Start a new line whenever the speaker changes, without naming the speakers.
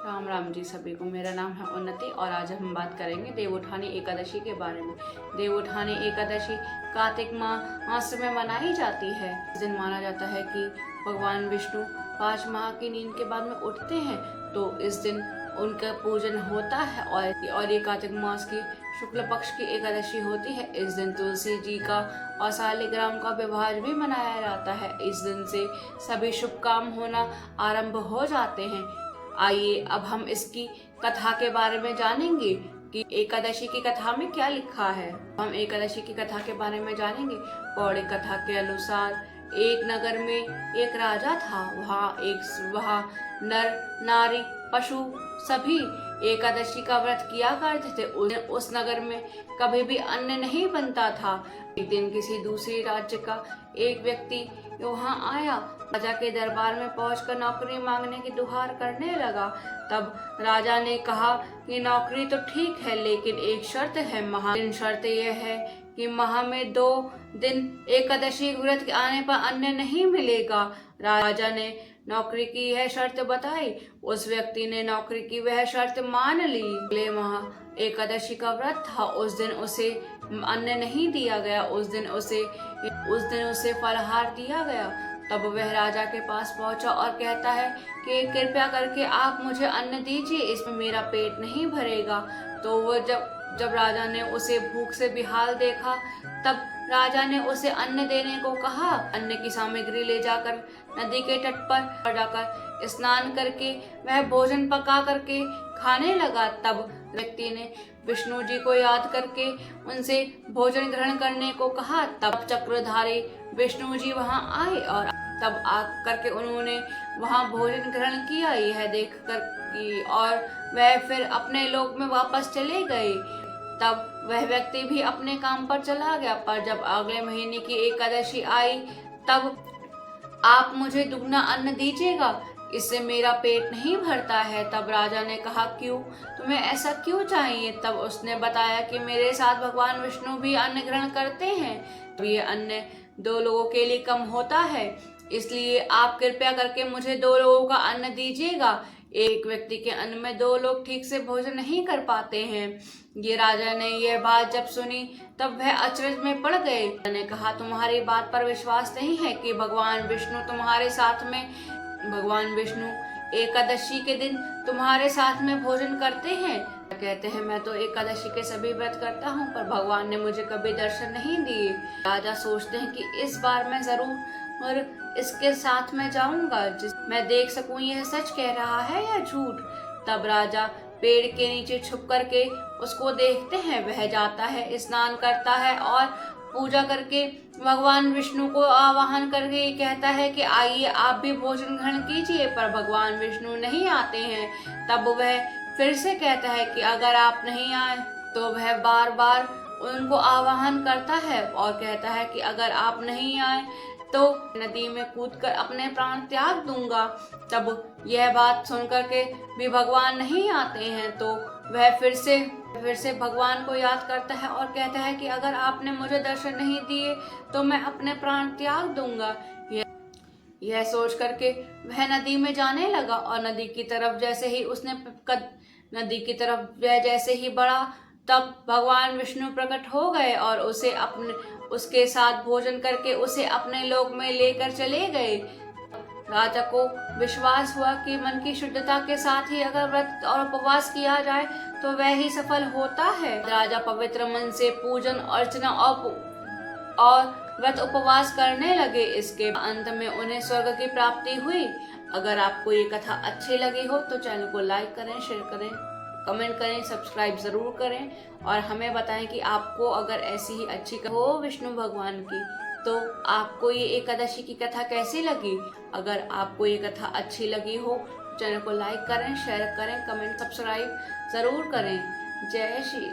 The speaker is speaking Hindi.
राम राम जी सभी को। मेरा नाम है उन्नति और आज हम बात करेंगे देवउठानी एकादशी के बारे में। देवउठानी एकादशी कार्तिक मास में मनाई जाती है। इस दिन माना जाता है कि भगवान विष्णु 5 माह की नींद के बाद में उठते हैं, तो इस दिन उनका पूजन होता है और ये कार्तिक मास की शुक्ल पक्ष की एकादशी होती है। इस दिन तुलसी जी का और शालिग्राम का विवाह भी मनाया जाता है। इस दिन से सभी शुभ काम होना आरंभ हो जाते हैं। आइए अब हम इसकी कथा के बारे में जानेंगे कि एकादशी की कथा में क्या लिखा है। हम एकादशी की कथा के बारे में जानेंगे। पौराणिक कथा के अनुसार एक नगर में एक राजा था। वहाँ नर नारी पशु सभी एकादशी का व्रत किया करते थे। उस नगर में कभी भी अन्न नहीं बनता था। एक दिन किसी दूसरे राज्य का एक व्यक्ति वहाँ आया। राजा के दरबार में पहुंचकर नौकरी मांगने की गुहार करने लगा। तब राजा ने कहा कि नौकरी तो ठीक है, लेकिन एक शर्त है। शर्त यह है कि माह में 2 दिन एकादशी व्रत आने पर अन्न नहीं मिलेगा। राजा ने नौकरी की यह शर्त बताई। उस व्यक्ति ने नौकरी की वह शर्त मान ली। अगले माह एकादशी का व्रत था। उस दिन उसे अन्न नहीं दिया गया। उस दिन उसे फलाहार दिया गया। तब वह राजा के पास पहुंचा और कहता है कि कृपया करके आप मुझे अन्न दीजिए, इसमें मेरा पेट नहीं भरेगा। तो वो जब राजा ने उसे भूख से बेहाल देखा, तब राजा ने उसे अन्न देने को कहा। अन्न की सामग्री ले जाकर नदी के तट पर जाकर स्नान करके वह भोजन पका करके खाने लगा। तब व्यक्ति ने विष्णु जी को याद करके उनसे भोजन ग्रहण करने को कहा। तब चक्रधारी विष्णु जी वहां आए और तब आकर के उन्होंने वहां भोजन ग्रहण किया। यह देखकर और वह फिर अपने लोक में वापस चले गए। तब वह व्यक्ति भी अपने काम पर चला गया। पर जब अगले महीने की एकादशी आई, तब आप मुझे दुगना अन्न दीजिएगा, इससे मेरा पेट नहीं भरता है। तब राजा ने कहा, क्यों, तुम्हें ऐसा क्यों चाहिए? तब उसने बताया कि मेरे साथ भगवान विष्णु भी अन्न ग्रहण करते हैं, तो ये अन्न 2 लोगों के लिए कम होता है, इसलिए आप कृपया करके मुझे 2 लोगों का अन्न दीजिएगा। एक व्यक्ति के अन्न में 2 लोग ठीक से भोजन नहीं कर पाते हैं। ये राजा ने यह बात जब सुनी, तब वह अचरज में पड़ गए। ने कहा, तुम्हारी बात पर विश्वास नहीं है कि भगवान विष्णु तुम्हारे साथ में एकादशी के दिन तुम्हारे साथ में भोजन करते हैं? कहते हैं, मैं तो एकादशी के सभी व्रत करता हूँ, पर भगवान ने मुझे कभी दर्शन नहीं दिए। राजा सोचते हैं कि इस बार मैं जरूर इसके साथ में जाऊंगा, मैं देख सकूं यह सच कह रहा है या झूठ। तब राजा पेड़ के नीचे छुप करके उसको देखते हैं। वह जाता है, स्नान करता है और पूजा करके भगवान विष्णु को आवाहन करके कहता है कि आइए आप भी भोजन ग्रहण कीजिए, पर भगवान विष्णु नहीं आते हैं। तब वह फिर से कहता है कि अगर आप नहीं आए, तो वह बार बार उनको आवाहन करता है और कहता है कि अगर आप नहीं आए तो नदी में कूदकर अपने प्राण त्याग दूंगा। तब यह बात सुनकर के भी भगवान नहीं आते हैं, तो वह फिर से भगवान को याद करता है और कहता है कि अगर आपने मुझे दर्शन नहीं दिए तो मैं अपने प्राण त्याग दूंगा। यह सोच करके वह नदी में जाने लगा और नदी की तरफ जैसे ही बढ़ा, तब भगवान विष्णु प्रकट हो गए और उसके साथ भोजन करके उसे अपने लोक में लेकर चले गए। राजा को विश्वास हुआ कि मन की शुद्धता के साथ ही अगर व्रत और उपवास किया जाए तो वह ही सफल होता है। राजा पवित्र मन से पूजन अर्चना और व्रत उपवास करने लगे। इसके अंत में उन्हें स्वर्ग की प्राप्ति हुई। अगर आपको ये कथा अच्छी लगी हो तो चैनल को लाइक करें, शेयर करें, कमेंट करें, सब्सक्राइब जरूर करें और हमें बताएं कि आपको अगर ऐसी ही अच्छी हो विष्णु भगवान की, तो आपको ये एकादशी की कथा कैसी लगी। अगर आपको ये कथा अच्छी लगी हो तो चैनल को लाइक करें, शेयर करें, कमेंट, सब्सक्राइब जरूर करें। जय श्री